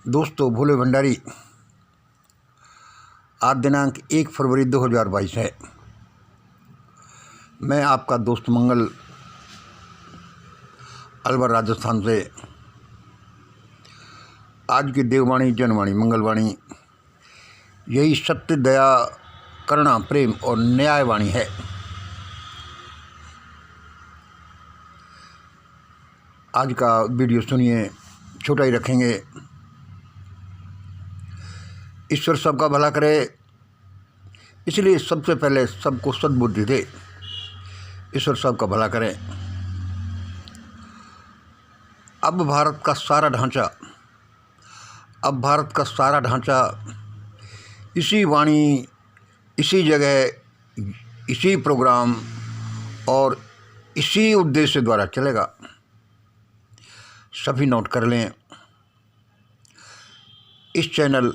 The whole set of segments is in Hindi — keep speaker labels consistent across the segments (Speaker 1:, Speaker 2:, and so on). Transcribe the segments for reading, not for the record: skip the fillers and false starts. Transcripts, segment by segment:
Speaker 1: दोस्तों, भोले भंडारी। आज दिनांक 1 फरवरी 2022 है। मैं आपका दोस्त मंगल अलवर राजस्थान से आज की देववाणी जनवाणी मंगलवाणी यही सत्य, दया, करुणा, प्रेम और न्यायवाणी है। आज का वीडियो सुनिए, छोटा ही रखेंगे। ईश्वर सबका भला करे, इसलिए सबसे पहले सबको सद्बुद्धि दे। ईश्वर सबका भला करे। अब भारत का सारा ढांचा इसी वाणी, इसी जगह, इसी प्रोग्राम और इसी उद्देश्य द्वारा चलेगा। सभी नोट कर लें। इस चैनल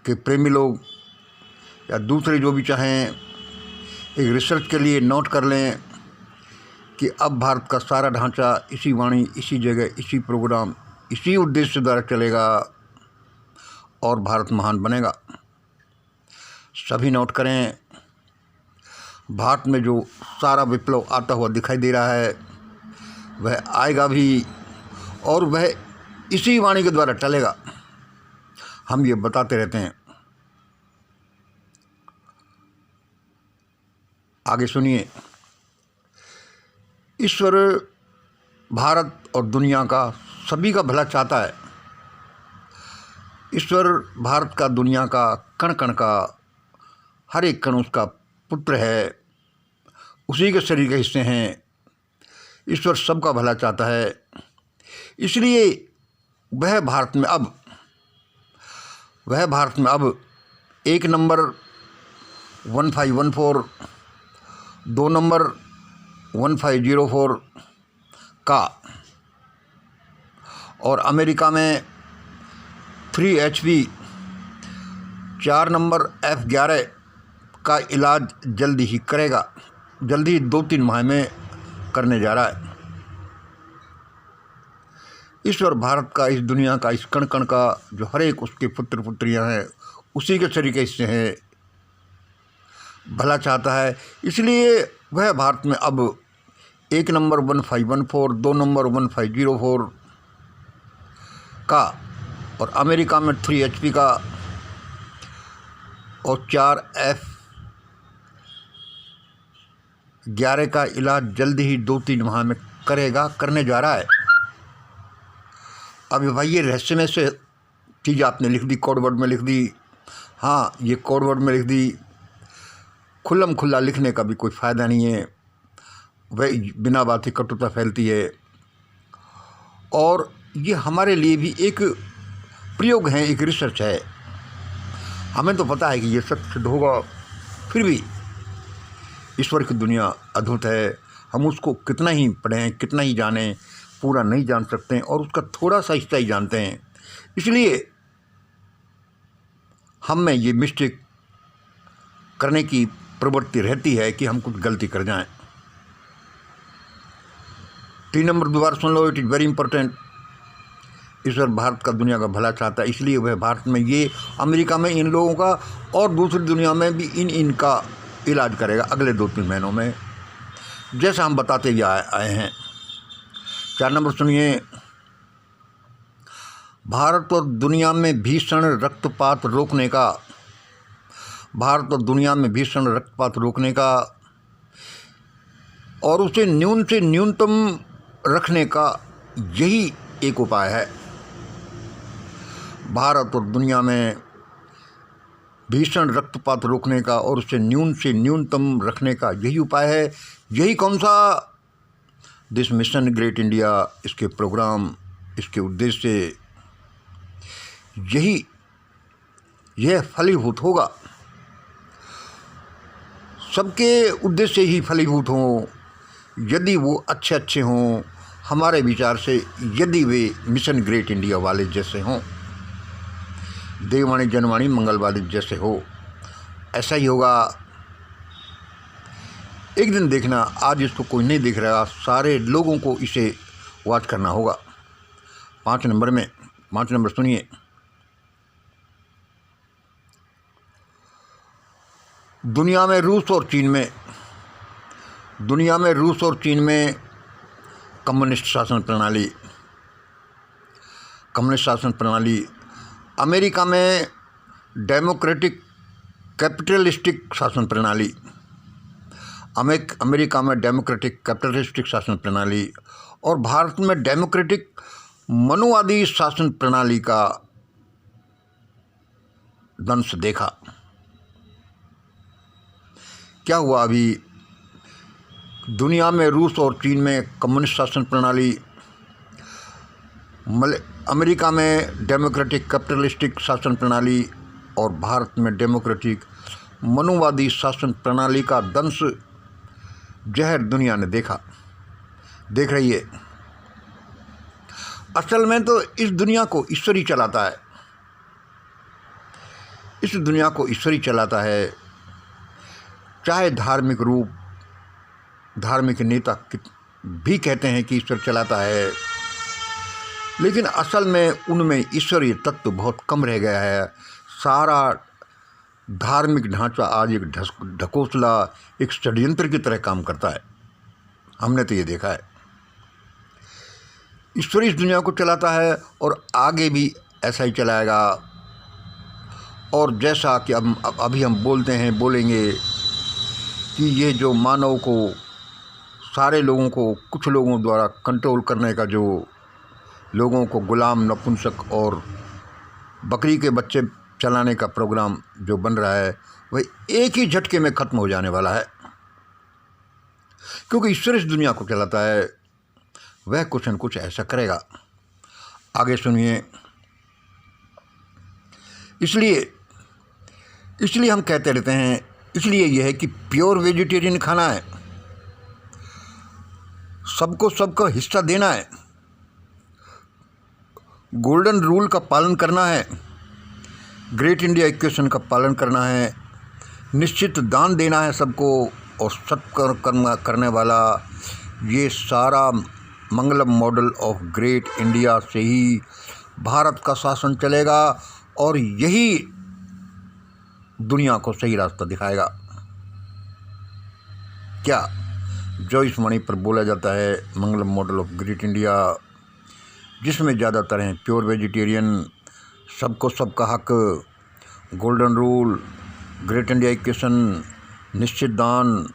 Speaker 1: के प्रेमी लोग या दूसरे जो भी चाहें, एक रिसर्च के लिए नोट कर लें कि अब भारत का सारा ढांचा इसी वाणी, इसी जगह, इसी प्रोग्राम, इसी उद्देश्य द्वारा चलेगा और भारत महान बनेगा। सभी नोट करें। भारत में जो सारा विप्लव आता हुआ दिखाई दे रहा है वह आएगा भी और वह इसी वाणी के द्वारा टलेगा। हम ये बताते रहते हैं। आगे सुनिए। ईश्वर भारत और दुनिया का सभी का भला चाहता है। ईश्वर भारत का, दुनिया का, कण कण का, हर एक कण उसका पुत्र है, उसी के शरीर के हिस्से हैं। ईश्वर सबका भला चाहता है, इसलिए वह भारत में अब 1 नंबर 1514, 2 नंबर 1504 का और अमेरिका में 3HP 4 नंबर F11 का इलाज जल्दी ही 2-3 माह में करने जा रहा है। ईश्वर भारत का, इस दुनिया का, इस कण कण का, जो हर एक उसके पुत्र पुत्रियां हैं, उसी के शरीर के हिस्से हैं, भला चाहता है। इसलिए वह भारत में अब 1 नंबर 1514, 2 नंबर 1504 का और अमेरिका में 3HP का और 4F11 का इलाज जल्दी ही 2-3 माह में करने जा रहा है। अब भाई ये रहस्यमय से चीज़ आपने लिख दी, कोड वर्ड में लिख दी। हाँ, ये कोड वर्ड में लिख दी। खुल्लम खुल्ला लिखने का भी कोई फ़ायदा नहीं है, वह बिना बात ही कटुता फैलती है। और ये हमारे लिए भी एक प्रयोग है, एक रिसर्च है। हमें तो पता है कि ये सत्य सिद्ध होगा, फिर भी ईश्वर की दुनिया अद्भुत है। हम उसको कितना ही पढ़ें, कितना ही जानें, पूरा नहीं जान सकते हैं और उसका थोड़ा सा हिस्सा ही जानते हैं। इसलिए हम में ये मिस्टेक करने की प्रवृत्ति रहती है कि हम कुछ गलती कर जाएं। 3 नंबर दोबारा सुन लो, इट इज़ वेरी इंपॉर्टेंट। ईश्वर भारत का, दुनिया का भला चाहता है, इसलिए वह भारत में, ये अमेरिका में इन लोगों का और दूसरी दुनिया में भी इनका इलाज करेगा अगले 2-3 महीनों में, जैसा हम बताते हुए आए हैं। 4 नंबर सुनिए। भारत और दुनिया में भीषण रक्तपात रोकने का और उसे न्यून से न्यूनतम रखने का यही एक उपाय है। भारत और दुनिया में भीषण रक्तपात रोकने का और उसे न्यून से न्यूनतम रखने का यही उपाय है। यही कौन सा? दिस मिशन ग्रेट इंडिया, इसके प्रोग्राम, इसके उद्देश्य, यह फलीभूत होगा। सबके उद्देश्य ही फलीभूत हों यदि वो अच्छे हों, हमारे विचार से, यदि वे मिशन ग्रेट इंडिया वाले जैसे हों, देववाणी जनवाणी मंगलवाणी जैसे हो, ऐसा ही होगा। एक दिन देखना, आज इसको कोई नहीं देख रहा, सारे लोगों को इसे वॉच करना होगा। 5 नंबर सुनिए। दुनिया में रूस और चीन में कम्युनिस्ट शासन प्रणाली, अमेरिका में डेमोक्रेटिक कैपिटलिस्टिक शासन प्रणाली, अमेरिका में डेमोक्रेटिक कैपिटलिस्टिक शासन प्रणाली और भारत में डेमोक्रेटिक मनुवादी शासन प्रणाली का दंश देखा। क्या हुआ? अभी दुनिया में रूस और चीन में कम्युनिस्ट शासन प्रणाली, अमेरिका में डेमोक्रेटिक कैपिटलिस्टिक शासन प्रणाली और भारत में डेमोक्रेटिक मनुवादी शासन प्रणाली का दंश जहर दुनिया ने देख रही है। असल में तो इस दुनिया को ईश्वर ही चलाता है। चाहे धार्मिक नेता भी कहते हैं कि ईश्वर चलाता है, लेकिन असल में उनमें ईश्वरीय तत्व बहुत कम रह गया है। सारा धार्मिक ढांचा आज एक ढकोसला, एक षड्यंत्र की तरह काम करता है। हमने तो ये देखा है। ईश्वर इस दुनिया को चलाता है और आगे भी ऐसा ही चलाएगा। और जैसा कि अभी हम बोलेंगे कि ये जो मानव को, सारे लोगों को कुछ लोगों द्वारा कंट्रोल करने का, जो लोगों को गुलाम, नपुंसक और बकरी के बच्चे चलाने का प्रोग्राम जो बन रहा है, वह एक ही झटके में ख़त्म हो जाने वाला है। क्योंकि ईश्वर इस दुनिया को चलाता है, वह कुछ न कुछ ऐसा करेगा। आगे सुनिए। इसलिए हम कहते रहते हैं, इसलिए यह है कि प्योर वेजिटेरियन खाना है, सबको सबका हिस्सा देना है, गोल्डन रूल का पालन करना है, ग्रेट इंडिया इक्वेशन का पालन करना है, निश्चित दान देना है सबको और सत्कर्म करने वाला, ये सारा मंगलम मॉडल ऑफ ग्रेट इंडिया से ही भारत का शासन चलेगा और यही दुनिया को सही रास्ता दिखाएगा। क्या जो इस वाणी पर बोला जाता है मंगलम मॉडल ऑफ ग्रेट इंडिया, जिसमें ज़्यादातर हैं प्योर वेजिटेरियन, सबको सबका हक, golden rule, great India equation, निश्चित दान,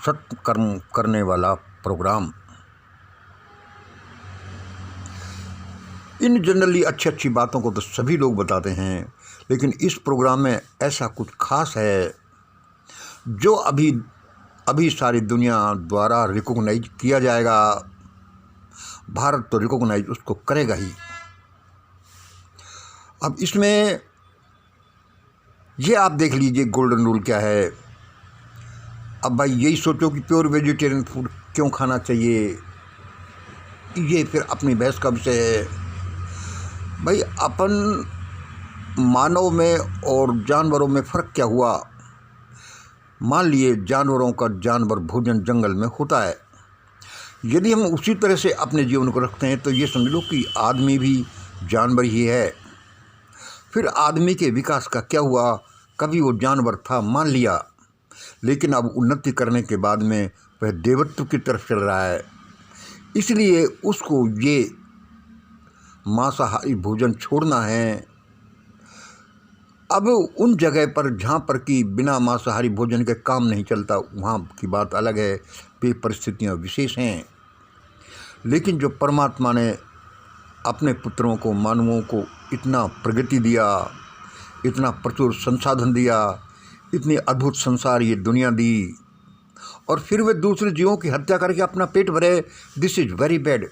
Speaker 1: सत्कर्म करने वाला प्रोग्राम। इन जनरली अच्छी बातों को तो सभी लोग बताते हैं, लेकिन इस प्रोग्राम में ऐसा कुछ खास है जो अभी सारी दुनिया द्वारा रिकॉग्नाइज किया जाएगा। भारत तो रिकॉग्नाइज उसको करेगा ही। अब इसमें ये आप देख लीजिए गोल्डन रूल क्या है। अब भाई यही सोचो कि प्योर वेजिटेरियन फूड क्यों खाना चाहिए, ये फिर अपनी बहस का विषय है। भाई अपन मानव में और जानवरों में फ़र्क क्या हुआ? मान लिए जानवरों का जानवर भोजन जंगल में होता है, यदि हम उसी तरह से अपने जीवन को रखते हैं तो ये समझ लो कि आदमी भी जानवर ही है। फिर आदमी के विकास का क्या हुआ? कभी वो जानवर था मान लिया, लेकिन अब उन्नति करने के बाद में वह देवत्व की तरफ चल रहा है, इसलिए उसको ये मांसाहारी भोजन छोड़ना है। अब उन जगह पर जहाँ पर कि बिना मांसाहारी भोजन के काम नहीं चलता, वहाँ की बात अलग है, वे परिस्थितियाँ विशेष हैं। लेकिन जो परमात्मा ने अपने पुत्रों को, मानवों को इतना प्रगति दिया, इतना प्रचुर संसाधन दिया, इतनी अद्भुत संसार ये दुनिया दी, और फिर वे दूसरे जीवों की हत्या करके अपना पेट भरे, दिस इज़ वेरी बैड।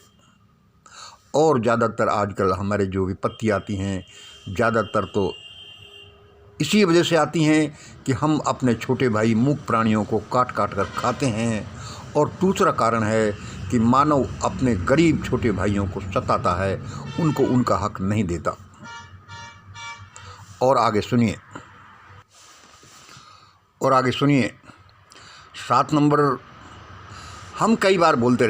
Speaker 1: और ज़्यादातर आजकल हमारे जो विपत्ति आती हैं, ज़्यादातर तो इसी वजह से आती हैं कि हम अपने छोटे भाई मूक प्राणियों को काट काट कर खाते हैं, और दूसरा कारण है कि मानव अपने गरीब छोटे भाइयों को सताता है, उनको उनका हक नहीं देता। और आगे सुनिए 7 नंबर, हम कई बार बोलते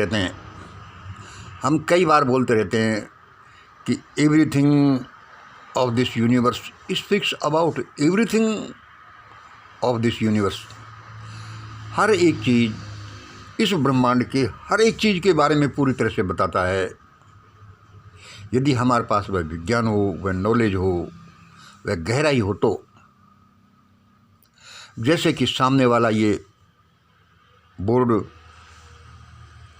Speaker 1: रहते हैं कि everything of this universe is fix about everything of this universe. हर एक चीज़, इस ब्रह्मांड के हर एक चीज़ के बारे में पूरी तरह से बताता है। यदि हमारे पास वह विज्ञान हो, वह नॉलेज हो, वह गहराई हो, तो जैसे कि सामने वाला ये बोर्ड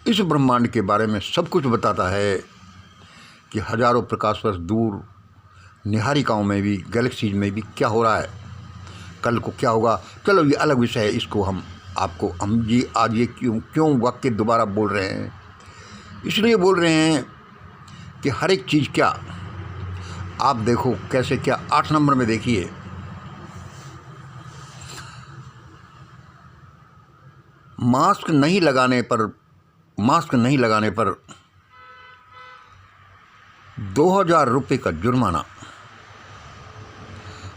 Speaker 1: इस ब्रह्मांड के बारे में सब कुछ बताता है कि हजारों प्रकाश वर्ष दूर निहारिकाओं में भी, गैलेक्सीज में भी क्या हो रहा है, कल को क्या होगा। चलो ये अलग विषय है, इसको हम जी आज ये क्यों वाक्य दोबारा बोल रहे हैं, इसलिए बोल रहे हैं कि हर एक चीज़ क्या, आप देखो कैसे, क्या 8 नंबर में देखिए, मास्क नहीं लगाने पर 2000 रुपये का जुर्माना।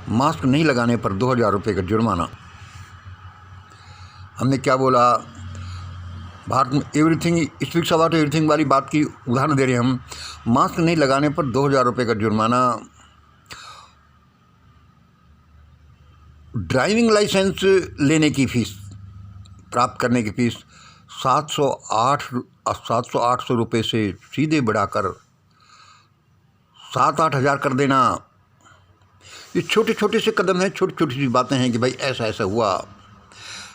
Speaker 1: मास्क नहीं लगाने पर 2000 रुपये का जुर्माना। हमने क्या बोला, भारत में एवरीथिंग स्पीक्स अबाउट एवरीथिंग वाली बात की उदाहरण दे रहे हैं हम। मास्क नहीं लगाने पर 2000 रुपये का जुर्माना। ड्राइविंग लाइसेंस लेने की फ़ीस, प्राप्त करने की फ़ीस 700-800 रुपये से सीधे बढ़ाकर 7-8 हज़ार कर देना। ये छोटे छोटे से कदम हैं, छोटी छोटी सी बातें हैं कि भाई ऐसा ऐसा हुआ।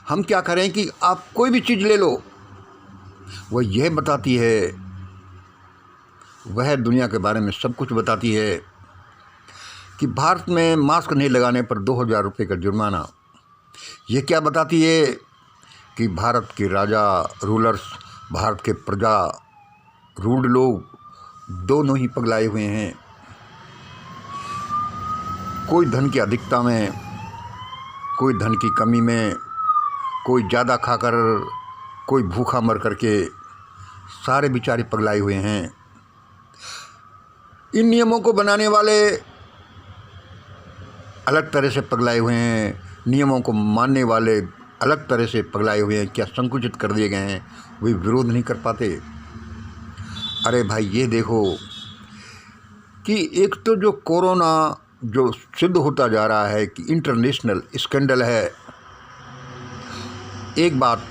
Speaker 1: हम क्या करें कि आप कोई भी चीज़ ले लो, वह यह बताती है, वह दुनिया के बारे में सब कुछ बताती है कि भारत में मास्क नहीं लगाने पर 2000 रुपये का जुर्माना। ये क्या बताती है कि भारत के राजा, रूलर्स, भारत के प्रजा, रूल्ड लोग दोनों ही पगलाए हुए हैं। कोई धन की अधिकता में, कोई धन की कमी में, कोई ज़्यादा खाकर, कोई भूखा मर करके, सारे बेचारे पगलाए हुए हैं। इन नियमों को बनाने वाले अलग तरह से पगलाए हुए हैं, नियमों को मानने वाले अलग तरह से पगलाए हुए हैं। क्या संकुचित कर दिए गए हैं, वे विरोध नहीं कर पाते। अरे भाई ये देखो कि एक तो जो कोरोना जो सिद्ध होता जा रहा है कि इंटरनेशनल स्कैंडल है। एक बात,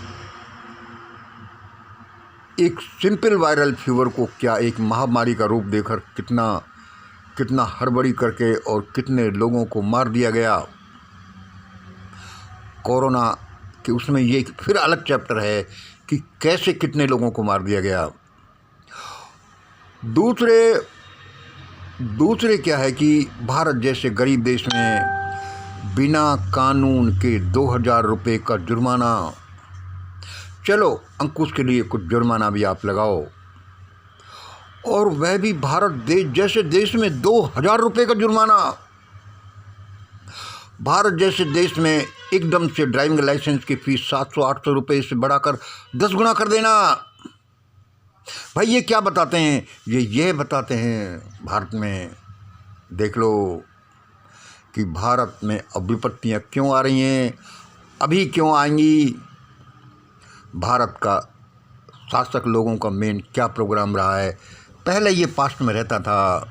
Speaker 1: एक सिंपल वायरल फीवर को क्या एक महामारी का रूप देकर कितना हड़बड़ी करके और कितने लोगों को मार दिया गया। कोरोना कि उसमें ये फिर अलग चैप्टर है कि कैसे कितने लोगों को मार दिया गया। दूसरे क्या है कि भारत जैसे गरीब देश में बिना कानून के 2000 रुपये का जुर्माना। चलो अंकुश के लिए कुछ जुर्माना भी आप लगाओ, और वह भी भारत देश जैसे देश में 2000 रुपये का जुर्माना। भारत जैसे देश में एकदम से ड्राइविंग लाइसेंस की फ़ीस 700-800 रुपये से बढ़ाकर 10 गुना कर देना। भाई ये क्या बताते हैं, ये बताते हैं भारत में देख लो कि भारत में अब विपत्तियाँ क्यों आ रही हैं, अभी क्यों आएंगी। भारत का शासक लोगों का मेन क्या प्रोग्राम रहा है। पहले ये पास्ट में रहता था,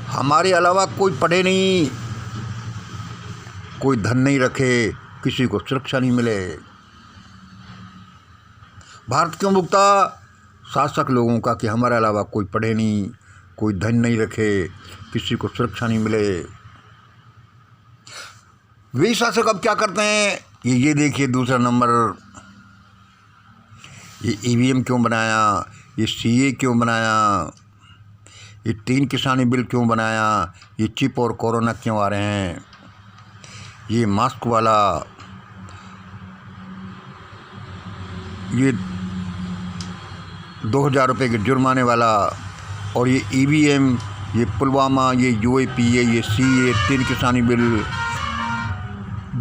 Speaker 1: हमारे अलावा कोई पढ़े नहीं, कोई धन नहीं रखे, किसी को सुरक्षा नहीं मिले। भारत क्यों भुगता, शासक लोगों का कि हमारे अलावा कोई पढ़े नहीं, कोई धन नहीं रखे, किसी को सुरक्षा नहीं मिले। वे शासक अब क्या करते हैं, ये देखिए दूसरा नंबर, ये ईवीएम क्यों बनाया, ये सीए क्यों बनाया, ये 3 किसानी बिल क्यों बनाया, ये चिप और कोरोना क्यों आ रहे हैं, ये मास्क वाला, ये 2000 रुपये के जुर्माने वाला, और ये ईवीएम, ये पुलवामा, ये यूएपीए, ये सीए, 3 किसानी बिल,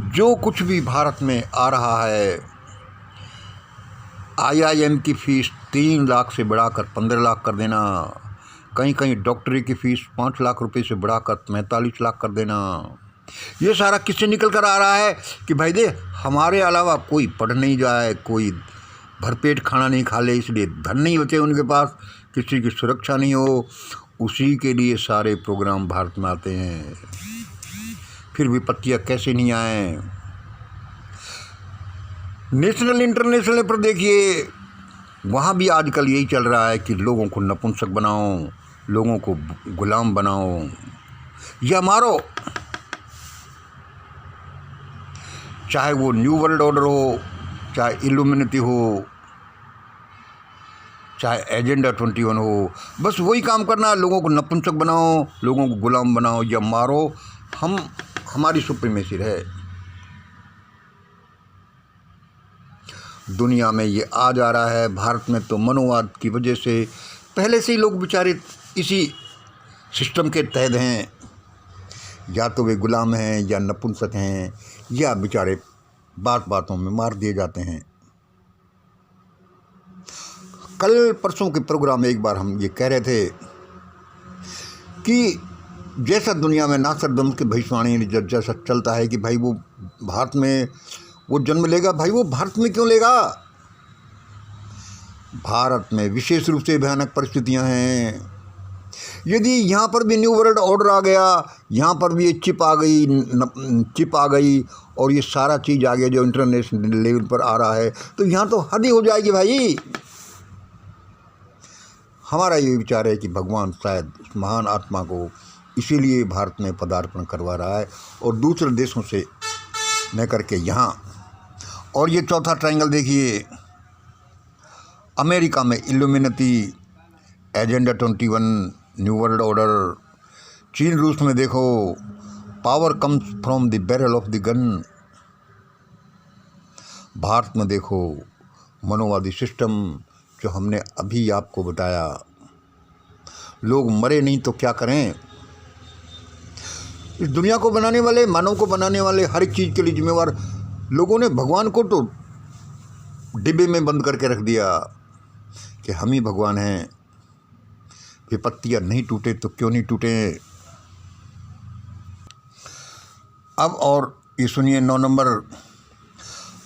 Speaker 1: जो कुछ भी भारत में आ रहा है। आईआईएम की फ़ीस 3 लाख से बढ़ाकर 15 लाख कर देना, कहीं डॉक्टरी की फ़ीस 5 लाख रुपए से बढ़ाकर 45 लाख कर देना। ये सारा किससे निकल कर आ रहा है कि भाई दे हमारे अलावा कोई पढ़ नहीं जाए, कोई भरपेट खाना नहीं खा ले, इसलिए धन नहीं होते उनके पास, किसी की सुरक्षा नहीं हो, उसी के लिए सारे प्रोग्राम भारत में आते हैं। फिर विपत्तियाँ कैसे नहीं आए। नेशनल इंटरनेशनल पर देखिए, वहाँ भी आजकल यही चल रहा है कि लोगों को नपुंसक बनाओ, लोगों को गुलाम बनाओ या मारो। चाहे वो न्यू वर्ल्ड ऑर्डर हो, चाहे इल्यूमिनेटी हो, चाहे एजेंडा 21 हो, बस वही काम करना है। लोगों को नपुंसक बनाओ, लोगों को गुलाम बनाओ या मारो, हमारी सुप्रीमेसी है। दुनिया में ये आ जा रहा है। भारत में तो मनोवाद की वजह से पहले से ही लोग बेचारे इसी सिस्टम के तहत हैं। या तो वे गुलाम हैं या नपुंसक हैं या बेचारे बातों में मार दिए जाते हैं। कल परसों के प्रोग्राम में एक बार हम ये कह रहे थे कि जैसा दुनिया में नासरदम के भविष्यवाणी जैसा चलता है कि भाई वो भारत में वो जन्म लेगा, भाई वो भारत में क्यों लेगा? भारत में विशेष रूप से भयानक परिस्थितियां हैं। यदि यहाँ पर भी न्यू वर्ल्ड ऑर्डर आ गया, यहाँ पर भी ये चिप आ गई और ये सारा चीज़ आ गया जो इंटरनेशनल लेवल पर आ रहा है, तो यहाँ तो हद ही हो जाएगी भाई। हमारा ये विचार है कि भगवान शायद उस महान आत्मा को इसीलिए भारत में पदार्पण करवा रहा है और दूसरे देशों से न करके यहाँ। और ये चौथा ट्रायंगल देखिए, अमेरिका में Illuminati, agenda 21, new world order. चीन रूस में देखो, power comes from the barrel of the gun. Bharat में देखो, मनोवादी सिस्टम जो हमने अभी आपको बताया। लोग मरे नहीं तो क्या करें? इस दुनिया को बनाने वाले, मानव को बनाने वाले, हर एक चीज़ के लिए जिम्मेवार लोगों ने भगवान को तो डिब्बे में बंद करके रख दिया कि हम ही भगवान हैं। विपत्तियाँ नहीं टूटे तो क्यों नहीं टूटे। अब और ये सुनिए 9 नंबर,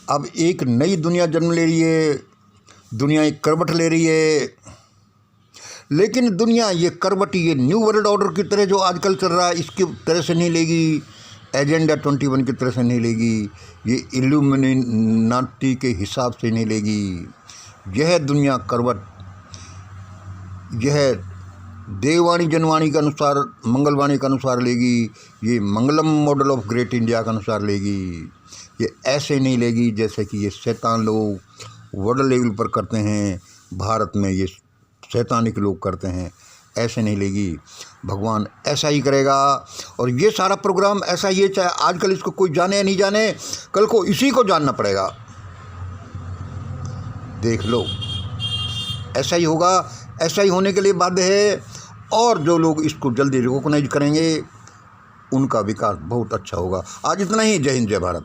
Speaker 1: अब एक नई दुनिया जन्म ले रही है। दुनिया एक करवट ले रही है, लेकिन दुनिया ये करवट, ये न्यू वर्ल्ड ऑर्डर की तरह जो आजकल चल रहा है इसकी तरह से नहीं लेगी, एजेंडा 21 की तरह से नहीं लेगी, ये इल्यूमिनाटी के हिसाब से नहीं लेगी। यह दुनिया करवट, यह देववाणी जनवाणी के अनुसार, मंगलवाणी के अनुसार लेगी। ये मंगलम मॉडल ऑफ ग्रेट इंडिया के अनुसार लेगी। ये ऐसे नहीं लेगी जैसे कि ये शैतान लोग वर्ल्ड लेवल पर करते हैं, भारत में ये शैतानिक लोग करते हैं। ऐसे नहीं लेगी। भगवान ऐसा ही करेगा। और ये सारा प्रोग्राम ऐसा ही है, चाहे आजकल इसको कोई जाने या नहीं जाने, कल को इसी को जानना पड़ेगा। देख लो, ऐसा ही होगा, ऐसा ही होने के लिए बाध्य है। और जो लोग इसको जल्दी रिकॉग्नाइज करेंगे उनका विकास बहुत अच्छा होगा। आज इतना ही। जय हिंद, जय भारत।